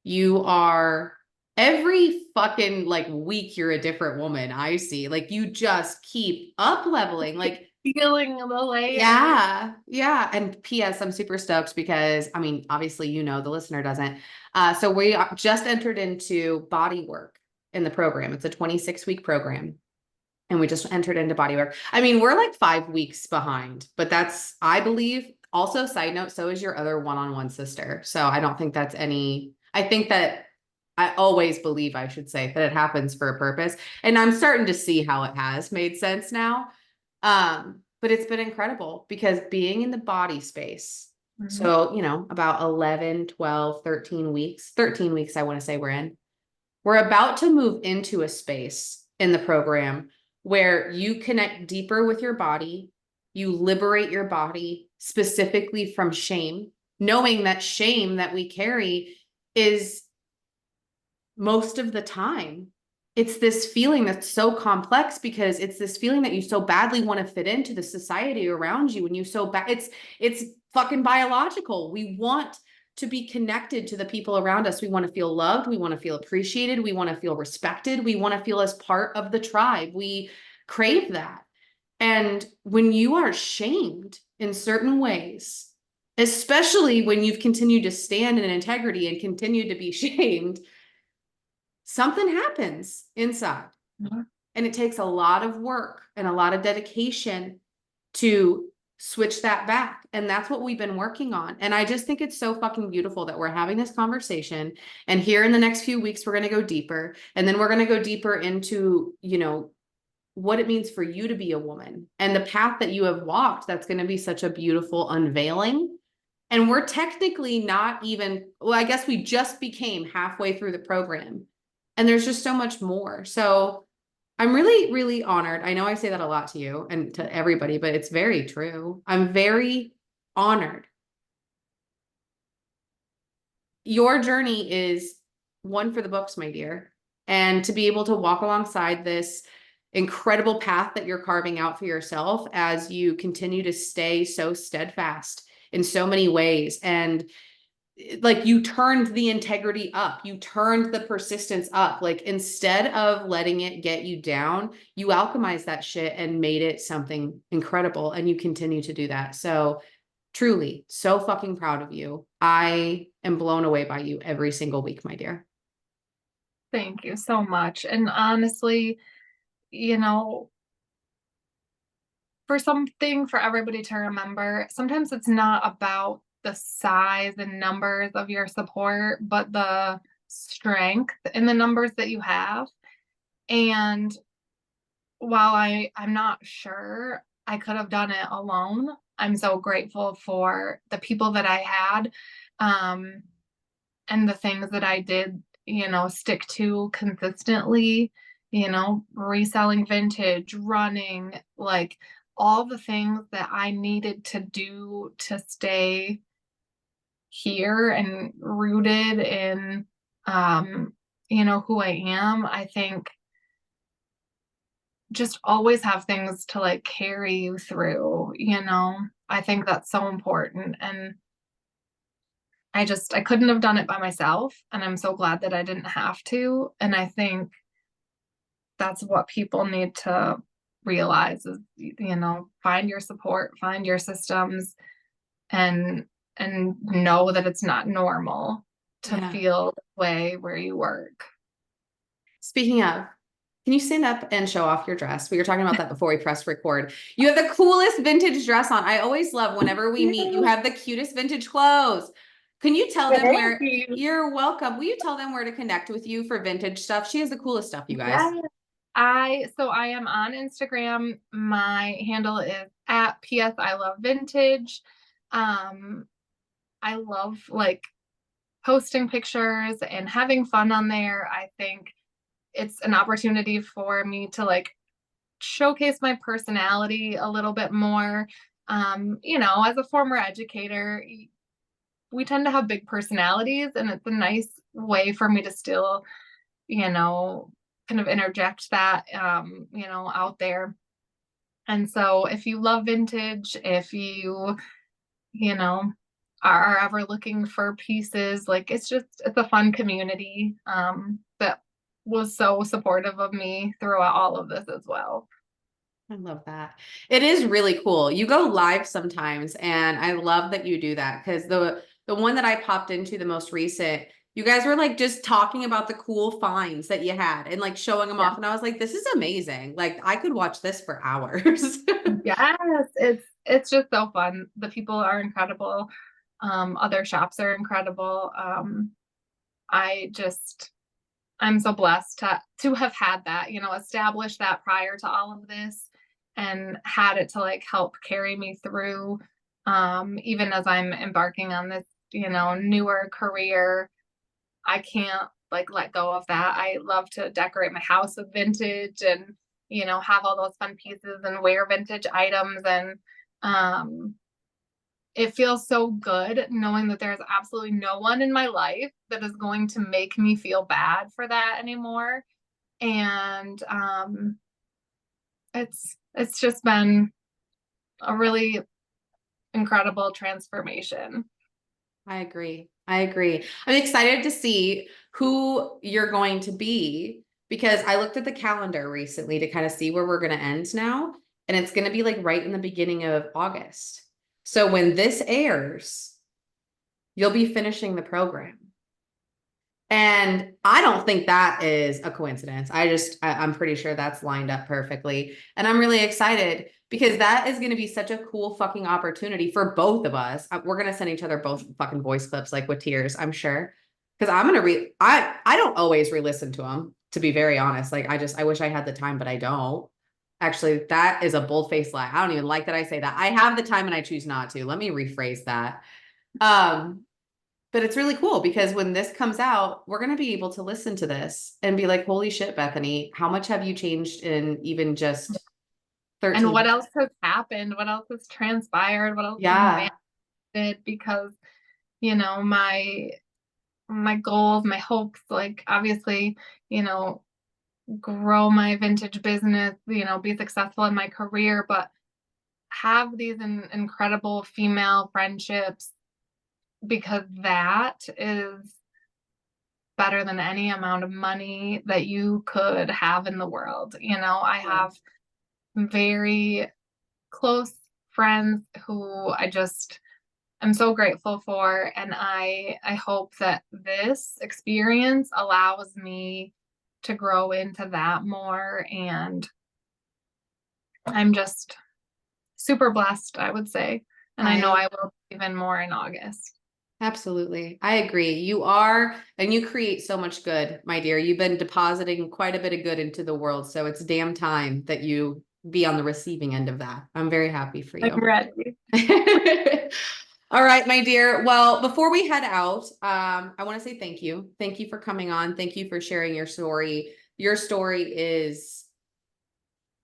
You are every fucking like week, you're a different woman. I see. Like you just keep up leveling. Like Feeling the layers. yeah, yeah. And P.S. I'm super stoked because I mean, obviously, you know, the listener doesn't. So we just entered into body work in the program. It's a 26-week program. And we just entered into body work. I mean, we're like 5 weeks behind, but that's, I believe, also side note, so is your other one-on-one sister. So I don't think that's any, I think that I always believe, I should say, that it happens for a purpose. And I'm starting to see how it has made sense now. But it's been incredible because being in the body space, so, you know, about 11, 12, 13 weeks, 13 weeks, I want to say we're in, we're about to move into a space in the program where you connect deeper with your body, you liberate your body specifically from shame, knowing that shame that we carry is most of the time. It's this feeling that's so complex because it's this feeling that you so badly want to fit into the society around you, and you so bad it's fucking biological. We want to be connected to the people around us. We want to feel loved, we want to feel appreciated, we want to feel respected, we want to feel as part of the tribe. We crave that. And when you are shamed in certain ways, especially when you've continued to stand in integrity and continued to be shamed, something happens inside. Mm-hmm. And it takes a lot of work and a lot of dedication to switch that back. And that's what we've been working on. And I just think it's so fucking beautiful that we're having this conversation. And here in the next few weeks, we're going to go deeper. And then we're going to go deeper into, you know, what it means for you to be a woman and the path that you have walked. That's going to be such a beautiful unveiling. And we're technically not even, well, I guess we just became halfway through the program. And there's just so much more. So I'm really, really honored. I know I say that a lot to you and to everybody, but it's very true. I'm very honored. Your journey is one for the books, my dear. And to be able to walk alongside this incredible path that you're carving out for yourself as you continue to stay so steadfast in so many ways. And like, you turned the integrity up, you turned the persistence up. Like, instead of letting it get you down, you alchemized that shit and made it something incredible. And you continue to do that. So truly, so fucking proud of you. I am blown away by you every single week, my dear. Thank you so much. And honestly, you know, for something for everybody to remember, sometimes it's not about the size and numbers of your support, but the strength in the numbers that you have. And while I'm not sure I could have done it alone, I'm so grateful for the people that I had, um, and the things that I did, stick to consistently, reselling vintage, running, like all the things that I needed to do to stay here and rooted in, um, who I am. I think just always have things to like carry you through, I think that's so important. And I couldn't have done it by myself. And I'm so glad that I didn't have to. And I think that's what people need to realize is, find your support, find your systems, and know that it's not normal to Yeah. feel the way where you work. Speaking of, can you stand up and show off your dress? We were talking about that before we pressed record. You have the coolest vintage dress on. I always love whenever we meet, you have the cutest vintage clothes. Can you tell them Thank where you. you're welcome? Will you tell them where to connect with you for vintage stuff? She has the coolest stuff, you guys. Yes. I am on Instagram. My handle is at PS I love vintage. I love like posting pictures and having fun on there. I think it's an opportunity for me to like showcase my personality a little bit more. As a former educator, we tend to have big personalities, and it's a nice way for me to still, kind of interject that, out there. And so if you love vintage, if you, you know, are ever looking for pieces, like it's a fun community, that was so supportive of me throughout all of this as well. I love that. It is really cool. You go live sometimes, and I love that you do that, because the one that I popped into, the most recent, you guys were like just talking about the cool finds that you had and like showing them Yeah. off, and I was like, this is amazing. Like, I could watch this for hours. Yes, it's just so fun. The people are incredible. Other shops are incredible. I just I'm so blessed to have had that, established that prior to all of this, and had it to like help carry me through, even as I'm embarking on this, newer career. I can't like let go of that. I love to decorate my house with vintage and, have all those fun pieces and wear vintage items. And it feels so good knowing that there's absolutely no one in my life that is going to make me feel bad for that anymore. And it's just been a really incredible transformation. I agree. I agree. I'm excited to see who you're going to be, because I looked at the calendar recently to kind of see where we're going to end now. And it's going to be like right in the beginning of August. So when this airs, you'll be finishing the program. And I don't think that is a coincidence. I'm pretty sure that's lined up perfectly. And I'm really excited, because that is going to be such a cool fucking opportunity for both of us. We're going to send each other both fucking voice clips, like with tears, I'm sure. Because I'm going to I don't always re-listen to them, to be very honest. Like, I wish I had the time, but I don't. Actually, that is a bold-faced lie. I don't even like that I say that. I have the time and I choose not to. Let me rephrase that. But it's really cool, because when this comes out, we're going to be able to listen to this and be like, holy shit, Bethany, how much have you changed in even just 13? And what else has happened? What else has transpired? What else has Yeah. manifested? Because, my goals, my hopes, like obviously, you know, grow my vintage business, be successful in my career, but have these incredible female friendships, because that is better than any amount of money that you could have in the world. I have very close friends who I'm so grateful for. And I hope that this experience allows me to grow into that more. And I'm just super blessed, I would say. And I know I will even more in August. Absolutely. I agree. You are, and you create so much good, my dear. You've been depositing quite a bit of good into the world. So it's damn time that you be on the receiving end of that. I'm very happy for you. I'm ready. All right, my dear. Well, before we head out, I want to say thank you. Thank you for coming on. Thank you for sharing your story. Your story is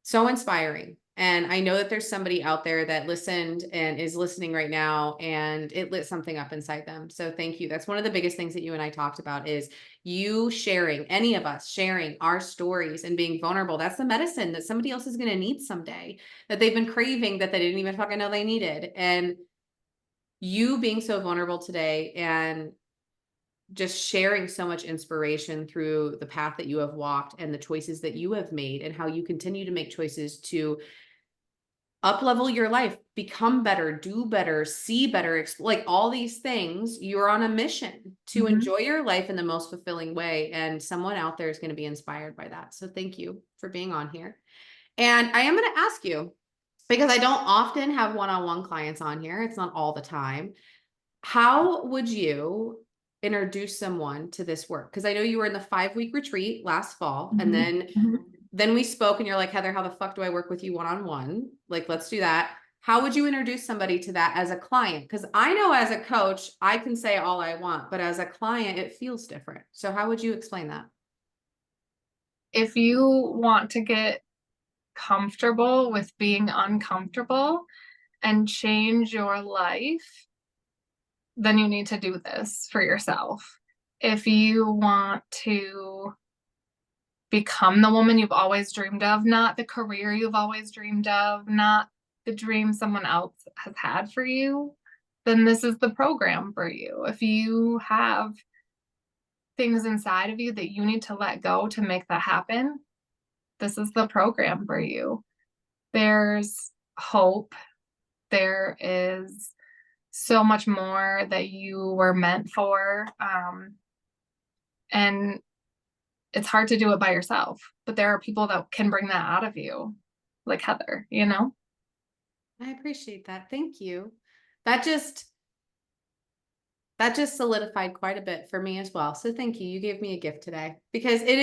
so inspiring. And I know that there's somebody out there that listened and is listening right now, and it lit something up inside them. So thank you. That's one of the biggest things that you and I talked about, is you sharing, any of us sharing our stories and being vulnerable. That's the medicine that somebody else is going to need someday, that they've been craving, that they didn't even fucking know they needed. And you being so vulnerable today and just sharing so much inspiration through the path that you have walked and the choices that you have made, and how you continue to make choices to up-level your life, become better, do better, see better, like all these things. You're on a mission to enjoy your life in the most fulfilling way, and someone out there is going to be inspired by that. So thank you for being on here. And I am going to ask you, because I don't often have one-on-one clients on here, it's not all the time, how would you introduce someone to this work? Because I know you were in the 5-week retreat last fall, and then we spoke and you're like, Heather, how the fuck do I work with you one-on-one? Like, let's do that. How would you introduce somebody to that as a client? Because I know as a coach, I can say all I want, but as a client, it feels different. So how would you explain that? If you want to get comfortable with being uncomfortable and change your life, then you need to do this for yourself. If you want to become the woman you've always dreamed of, not the career you've always dreamed of, not the dream someone else has had for you, then this is the program for you. If you have things inside of you that you need to let go to make that happen, this is the program for you. There's hope. There is so much more that you were meant for. And it's hard to do it by yourself, but there are people that can bring that out of you, like Heather, I appreciate that. Thank you. That just solidified quite a bit for me as well. So thank you. You gave me a gift today, because it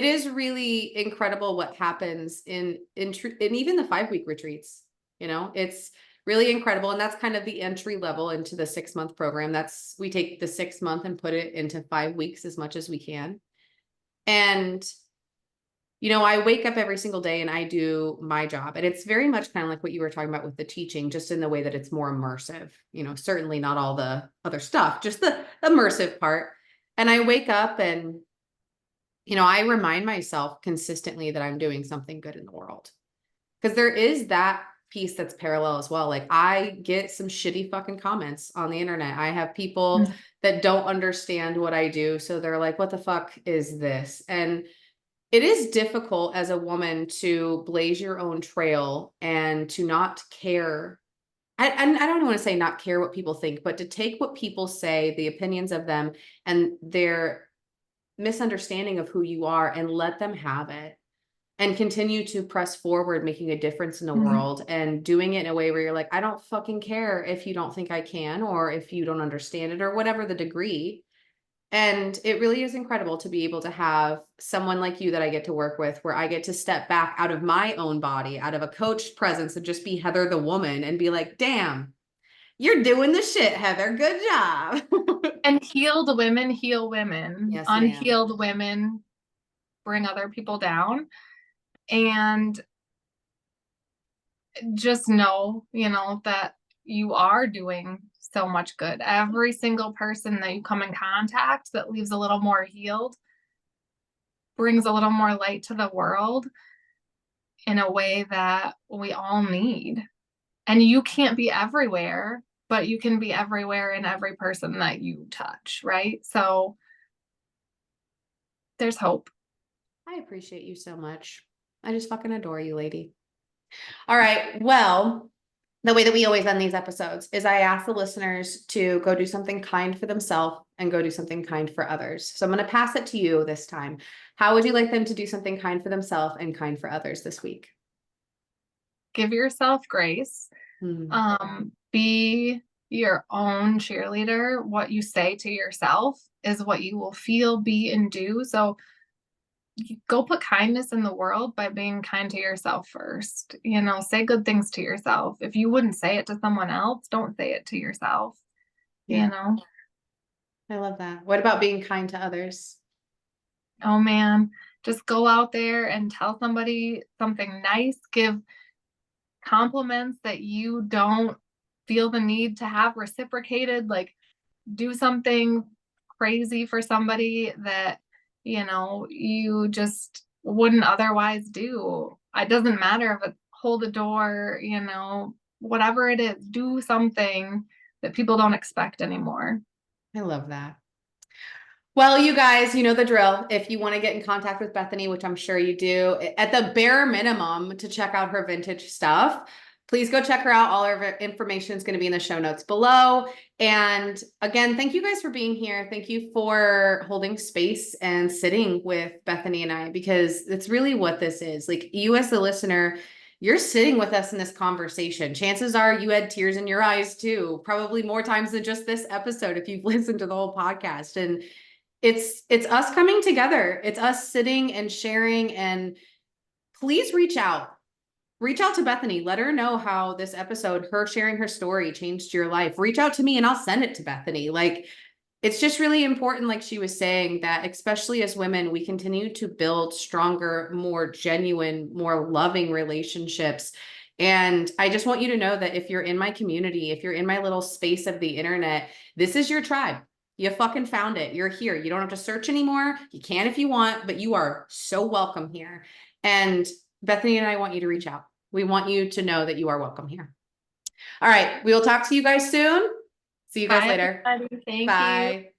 is really incredible what happens in even the 5-week retreats. It's really incredible. And that's kind of the entry level into the 6-month program. We take the 6 month and put it into 5 weeks as much as we can. And I wake up every single day and I do my job, and it's very much kind of like what you were talking about with the teaching, just in the way that it's more immersive, certainly not all the other stuff, just the immersive part. And I wake up and, I remind myself consistently that I'm doing something good in the world, because there is that piece that's parallel as well. Like, I get some shitty fucking comments on the internet. I have people that don't understand what I do. So they're like, what the fuck is this? And it is difficult as a woman to blaze your own trail and to not care. And I don't want to say not care what people think, but to take what people say, the opinions of them, and their misunderstanding of who you are, and let them have it, and continue to press forward, making a difference in the world, and doing it in a way where you're like, I don't fucking care if you don't think I can, or if you don't understand it, or whatever the degree. And it really is incredible to be able to have someone like you that I get to work with, where I get to step back out of my own body, out of a coach presence, and just be Heather the woman, and be like, damn, you're doing the shit, Heather. Good job. And healed women heal women. Yes, unhealed women bring other people down. And just know, that you are doing so much good. Every single person that you come in contact that leaves a little more healed brings a little more light to the world in a way that we all need. And you can't be everywhere, but you can be everywhere in every person that you touch, right? So there's hope. I appreciate you so much. I just fucking adore you, lady. All right. Well, the way that we always end these episodes is I ask the listeners to go do something kind for themselves and go do something kind for others. So I'm going to pass it to you this time. How would you like them to do something kind for themselves and kind for others this week? Give yourself grace. Be your own cheerleader. What you say to yourself is what you will feel, be, and do. So go put kindness in the world by being kind to yourself first. Say good things to yourself. If you wouldn't say it to someone else, don't say it to yourself. Yeah. I love that. What about being kind to others? Oh man, just go out there and tell somebody something nice. Give compliments that you don't feel the need to have reciprocated. Like, do something crazy for somebody that you just wouldn't otherwise do. It doesn't matter if it's hold a door, whatever it is, do something that people don't expect anymore. I love that. Well, you guys, you know the drill. If you want to get in contact with Bethany, which I'm sure you do, at the bare minimum to check out her vintage stuff, please go check her out. All of her information is going to be in the show notes below. And again, thank you guys for being here. Thank you for holding space and sitting with Bethany and I, because it's really what this is. Like, you as the listener, you're sitting with us in this conversation. Chances are you had tears in your eyes too, probably more times than just this episode if you've listened to the whole podcast. And it's us coming together. It's us sitting and sharing. And please reach out to Bethany. Let her know how this episode, her sharing her story, changed your life. Reach out to me and I'll send it to Bethany. Like, it's just really important, like she was saying, that especially as women, we continue to build stronger, more genuine, more loving relationships. And I just want you to know that if you're in my community, if you're in my little space of the internet, this is your tribe. You fucking found it. You're here. You don't have to search anymore. You can if you want, but you are so welcome here. And Bethany and I want you to reach out. We want you to know that you are welcome here. All right. We will talk to you guys soon. See you guys later. Everybody. Thank Bye. you.